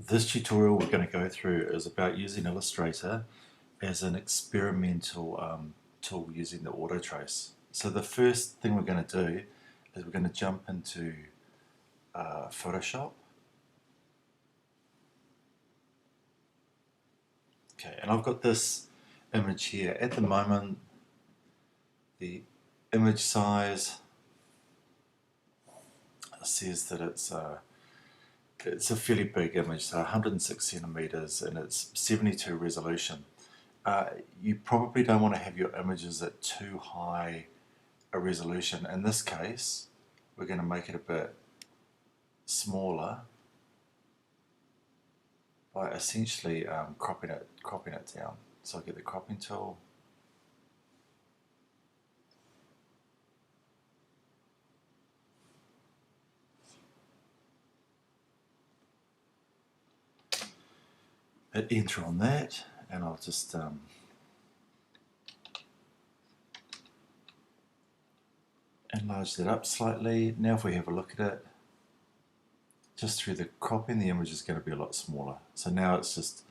This tutorial we're going to go through is about using Illustrator as an experimental tool using the Autotrace. So the first thing we're going to do is we're going to jump into Photoshop. Okay, and I've got this image here. At the moment, the image size says that it's a fairly big image, so 106 centimeters, and it's 72 resolution. You probably don't want to have your images at too high a resolution. In this case, we're going to make it a bit smaller by essentially cropping it down. So I'll get the cropping tool. Hit enter on that, and I'll just enlarge that up slightly. Now if we have a look at it, just through the cropping, the image is going to be a lot smaller. So now it's just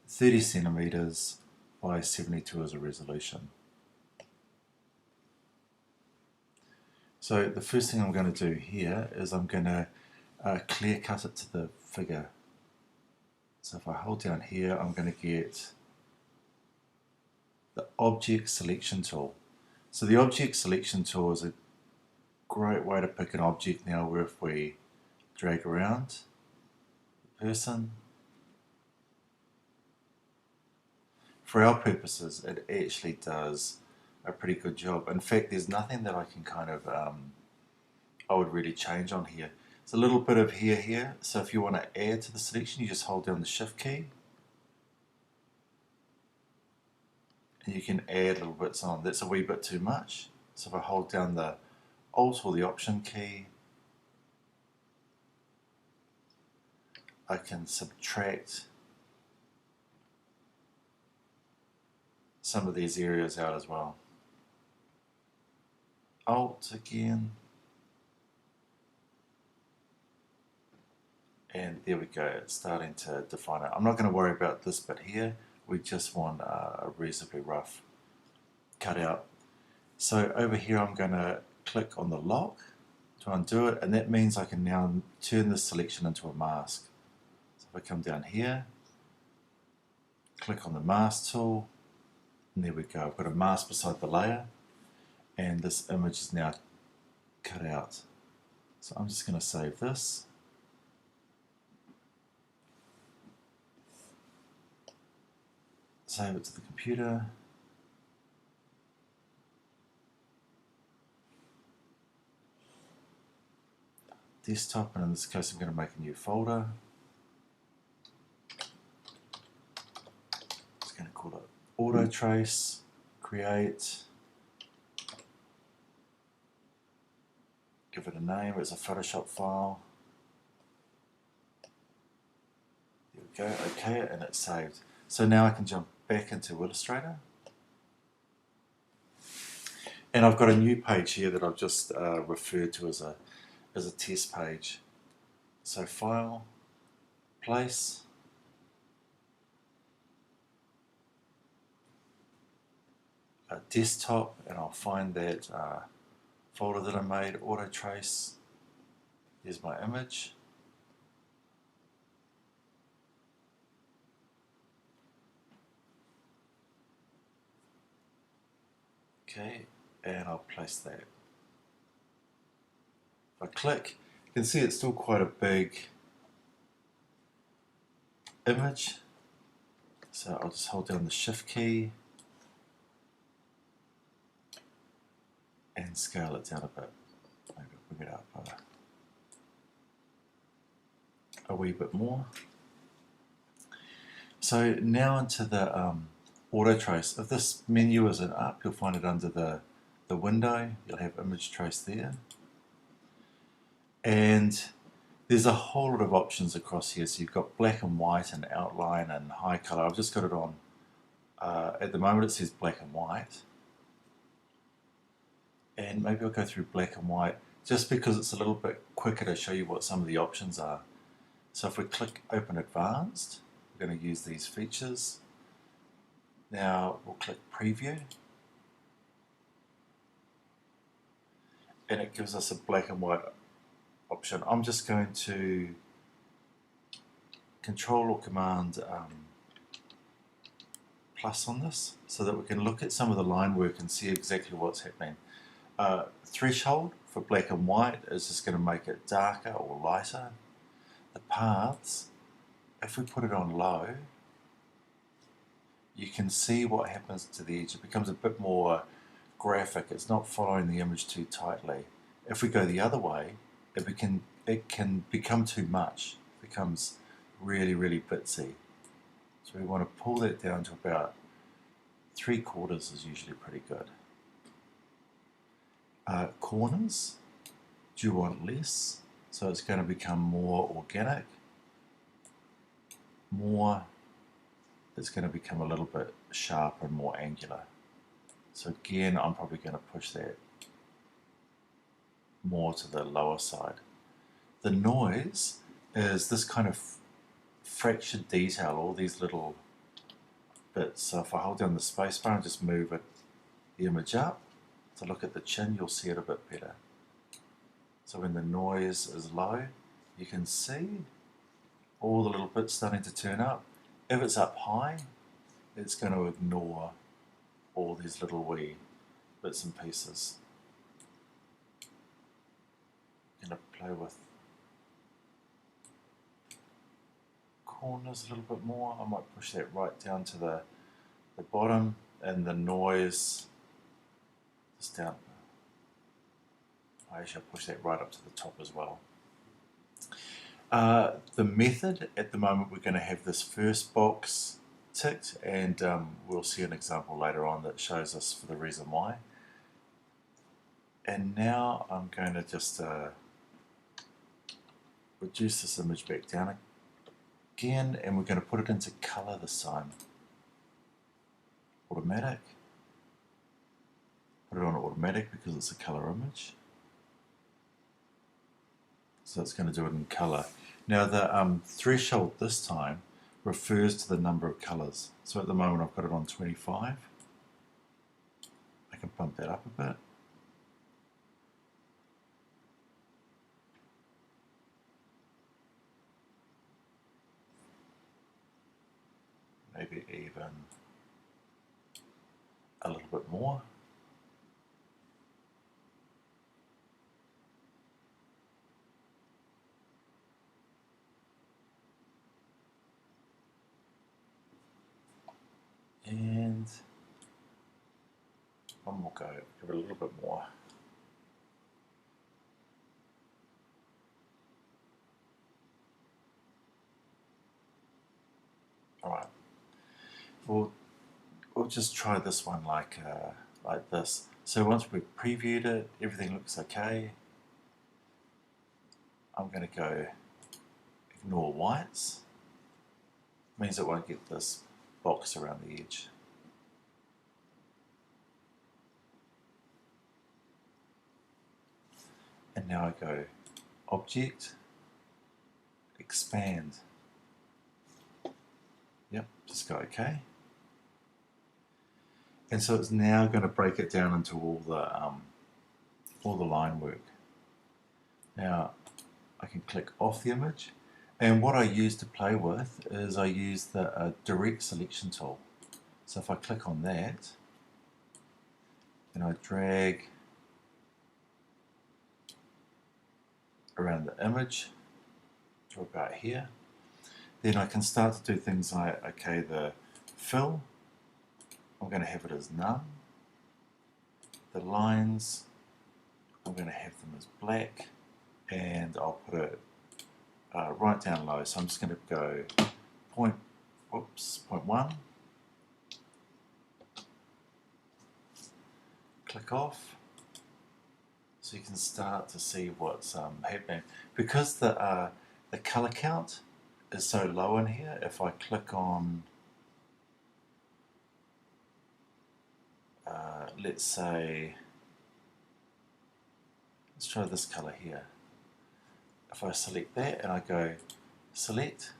30 centimeters by 72 as a resolution. So the first thing I'm going to do here is I'm going to clear cut it to the figure. So if I hold down here, I'm going to get the object selection tool. So the object selection tool is a great way to pick an object now, where if we drag around the person, for our purposes, it actually does a pretty good job. In fact, there's nothing that I can kind of, I would really change on here. It's a little bit of hair here, so if you want to add to the selection, you just hold down the shift key. And you can add little bits on. That's a wee bit too much. So if I hold down the Alt or the Option key, I can subtract some of these areas out as well. Alt again. And there we go, it's starting to define it. I'm not going to worry about this bit here. We just want a reasonably rough cutout. So over here I'm going to click on the lock to undo it, and that means I can now turn this selection into a mask. So if I come down here, click on the mask tool, and there we go. I've got a mask beside the layer, and this image is now cut out. So I'm just going to save this. Save it to the computer. Desktop, and in this case I'm going to make a new folder. Just going to call it Autotrace, create, give it a name, it's a Photoshop file. There we go, okay, and it's saved. So now I can jump back into Illustrator. And I've got a new page here that I've just referred to as a test page. So File, Place, Desktop, and I'll find that folder that I made, Autotrace. Here's my image. Okay, and I'll place that. If I click, you can see it's still quite a big image. So I'll just hold down the shift key and scale it down a bit. Maybe I'll bring it up a wee bit more. So now into the Autotrace. If this menu isn't up, you'll find it under the window. You'll have image trace there. And there's a whole lot of options across here. So you've got black and white and outline and high color. I've just got it on, at the moment it says black and white. And maybe I'll go through black and white just because it's a little bit quicker to show you what some of the options are. So if we click Open Advanced, we're going to use these features. Now we'll click Preview, and it gives us a black and white option. I'm just going to Control or Command plus on this so that we can look at some of the line work and see exactly what's happening. Threshold for black and white is just going to make it darker or lighter. The paths, if we put it on low, you can see what happens to the edge. It becomes a bit more graphic. It's not following the image too tightly. If we go the other way, it can become too much. It becomes really, really bitsy. So we want to pull that down to about 3/4 is usually pretty good. Corners, do you want less? So it's going to become more organic. More, it's going to become a little bit sharper and more angular. So again, I'm probably going to push that more to the lower side. The noise is this kind of fractured detail, all these little bits. So if I hold down the spacebar and just move the image up to look at the chin, you'll see it a bit better. So when the noise is low, you can see all the little bits starting to turn up. If it's up high, it's going to ignore all these little wee bits and pieces. I'm going to play with corners a little bit more. I might push that right down to the bottom, and the noise just down. I shall push that right up to the top as well. The method, at the moment we're going to have this first box ticked, and we'll see an example later on that shows us for the reason why. And now I'm going to just reduce this image back down again, and we're going to put it into color this time. Automatic. Put it on automatic because it's a color image. So it's going to do it in color. Now the threshold this time refers to the number of colors. So at the moment I've got it on 25. I can bump that up a bit. Maybe even a little bit more. And one more go, give it a little bit more. Alright, we'll just try this one like this. So once we've previewed it, everything looks okay. I'm going to go ignore whites. Means it won't get this box around the edge. And now I go Object, Expand. Yep, just go OK. And so it's now going to break it down into all the line work. Now I can click off the image. And what I use to play with is I use the direct selection tool. So if I click on that, and I drag around the image to about here, then I can start to do things like, okay, the fill, I'm going to have it as none. The lines, I'm going to have them as black, and I'll put it right down low. So I'm just going to go 0.1, click off, so you can start to see what's happening. Because the color count is so low in here, if I click on, let's say, let's try this color here. If I select that and I go select,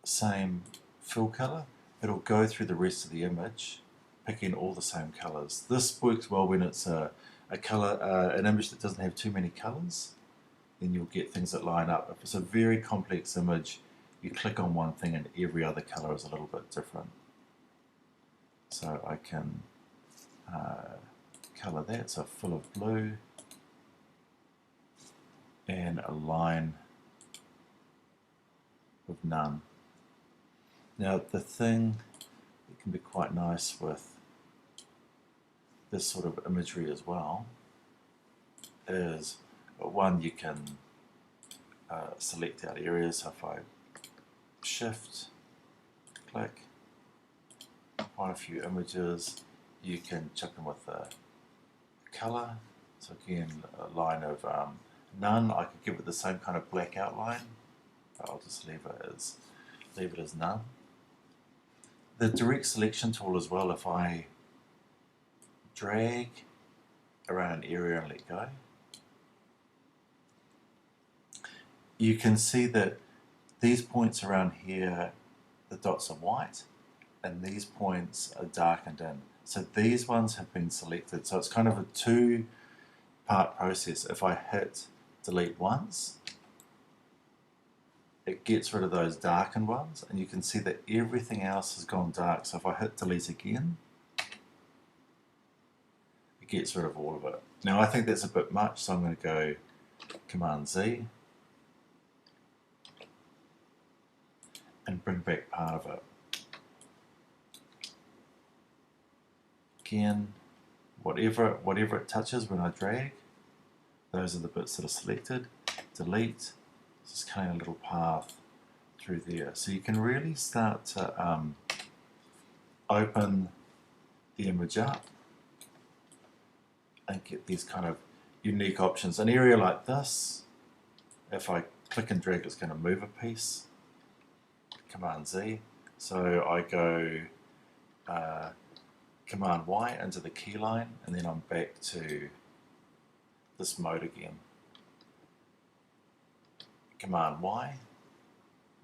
same fill color, it'll go through the rest of the image, picking all the same colors. This works well when it's an image that doesn't have too many colors. Then you'll get things that line up. If it's a very complex image, you click on one thing and every other color is a little bit different. So I can color that, so full of blue, and a line with none. Now the thing that can be quite nice with this sort of imagery as well is, one, you can select out areas. So if I shift, click, find a few images, you can chuck them with a color. So again, a line of none. I could give it the same kind of black outline, but I'll just leave it as none. The direct selection tool as well, if I drag around an area and let go, you can see that these points around here, the dots are white, and these points are darkened in. So these ones have been selected. So it's kind of a two-part process. If I hit delete once, it gets rid of those darkened ones, and you can see that everything else has gone dark. So if I hit delete again, it gets rid of all of it. Now I think that's a bit much, so I'm going to go Command Z and bring back part of it. Again, whatever it touches when I drag, those are the bits that are selected. Delete, just cutting a little path through there. So you can really start to open the image up and get these kind of unique options. An area like this, if I click and drag, it's going to move a piece. Command Z. So I go Command Y into the key line, and then I'm back to this mode again. Command Y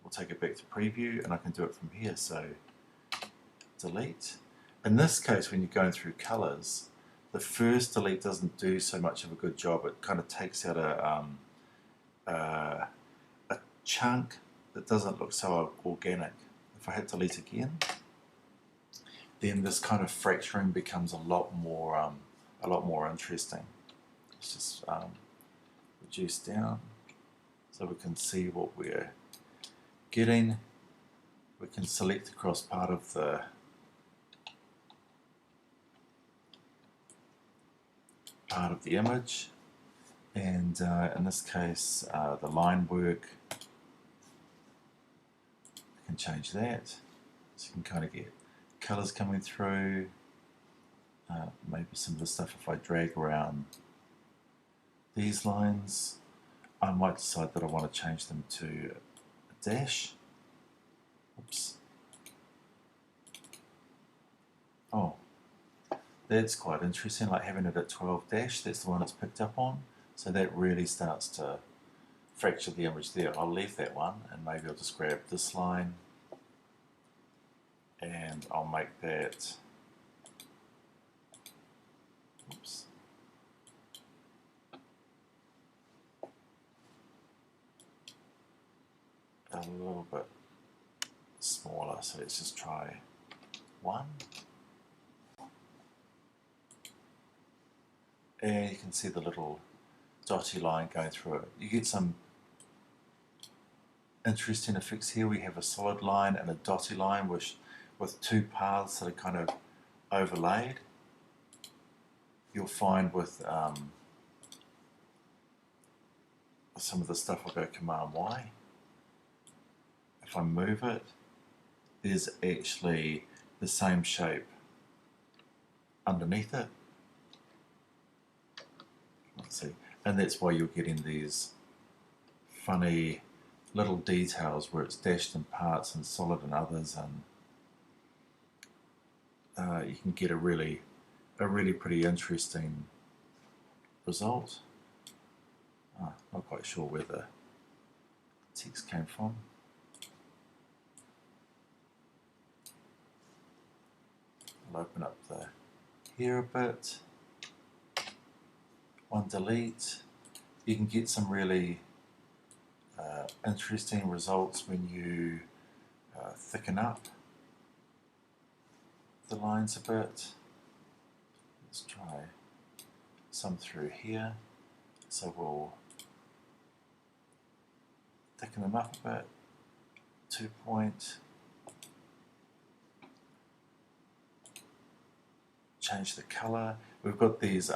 will take it back to preview, and I can do it from here. So delete. In this case, when you're going through colors, the first delete doesn't do so much of a good job. It kind of takes out a chunk that doesn't look so organic. If I hit delete again, then this kind of fracturing becomes a lot more interesting. Let's just reduce down so we can see what we're getting. We can select across part of the image, and in this case the line work, I can change that so you can kind of get colors coming through. Maybe some of the stuff, if I drag around these lines, I might decide that I want to change them to a dash. Oops. Oh, that's quite interesting, like having it at 12 dash, that's the one it's picked up on. So that really starts to fracture the image there. I'll leave that one, and maybe I'll just grab this line and I'll make that, oops, a little bit smaller. So let's just try 1. And you can see the little dotty line going through it. You get some interesting effects here. We have a solid line and a dotty line with two paths that are kind of overlaid. You'll find with some of the stuff, I'll go Command Y. If I move it, there's actually the same shape underneath it. Let's see, and that's why you're getting these funny little details where it's dashed in parts and solid in others, and you can get a really pretty interesting result. Not quite sure where the text came from. I'll open up the here a bit. On delete, you can get some really interesting results when you thicken up the lines a bit. Let's try some through here. So we'll thicken them up a bit. 2 point. Change the color. We've got these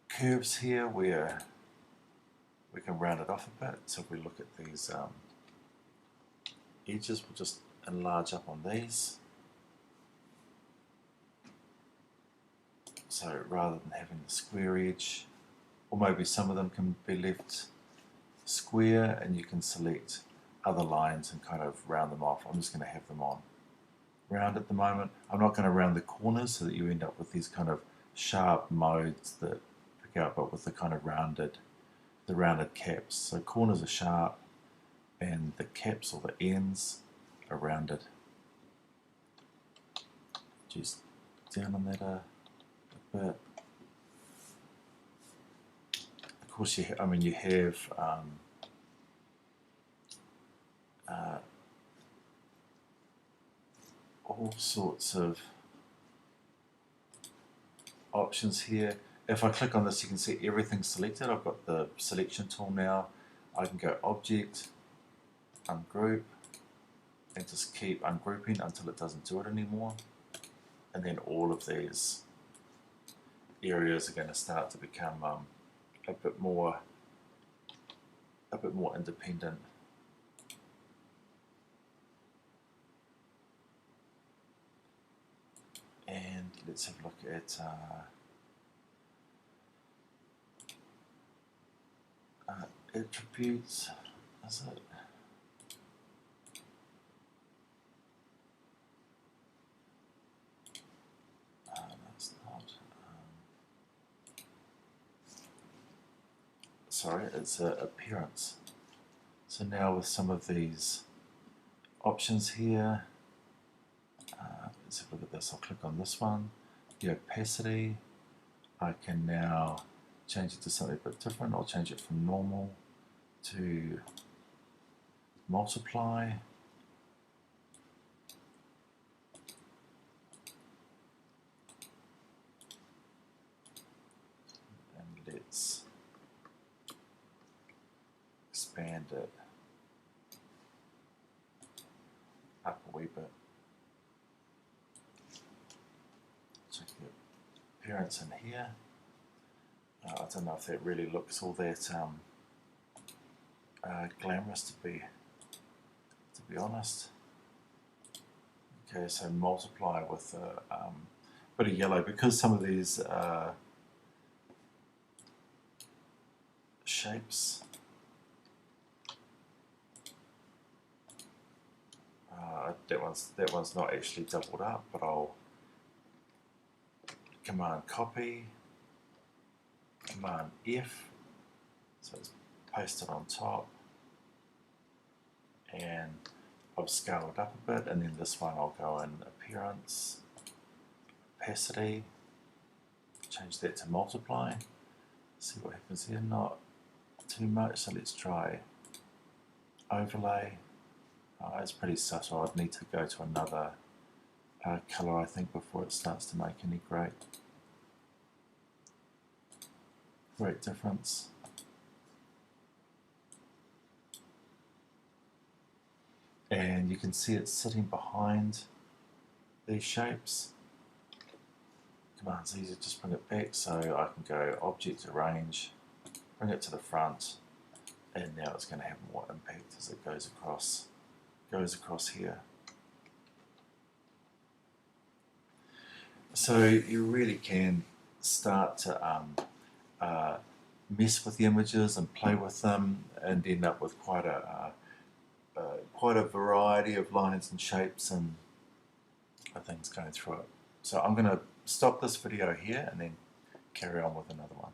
curves here where we can round it off a bit. So if we look at these edges, we'll just enlarge up on these. So rather than having the square edge, or maybe some of them can be left square, and you can select other lines and kind of round them off. I'm just going to have them on round at the moment. I'm not going to round the corners so that you end up with these kind of sharp modes that pick out, but with the kind of rounded caps. So corners are sharp and the caps or the ends are rounded. Just down on that a bit. Of course, you have all sorts of options here. If I click on this, you can see everything's selected. I've got the selection tool now. I can go Object, Ungroup, and just keep ungrouping until it doesn't do it anymore. And then all of these areas are going to start to become a bit more independent. And let's have a look at attributes. Is it? No, it's not. Sorry, it's appearance. So now with some of these options here, let's have a look at this. I'll click on this one, the opacity. I can now change it to something a bit different. I'll change it from normal to multiply. And let's expand it up a wee bit. Check the appearance in here. I don't know if that really looks all that glamorous to be honest. Okay, so multiply with a bit of yellow, because some of these shapes that one's not actually doubled up, but I'll Command copy, Command F, so it's pasted on top, and I've scaled up a bit, and then this one I'll go in appearance, opacity, change that to multiply, see what happens here. Not too much, so let's try overlay. It's pretty subtle. I'd need to go to another colour, I think, before it starts to make any great difference. And you can see it's sitting behind these shapes. Command Z to just bring it back, so I can go Object, Arrange, bring it to the front, and now it's going to have more impact as it goes across here. So you really can start to mess with the images and play with them, and end up with quite a variety of lines and shapes and things going through it. So I'm going to stop this video here and then carry on with another one.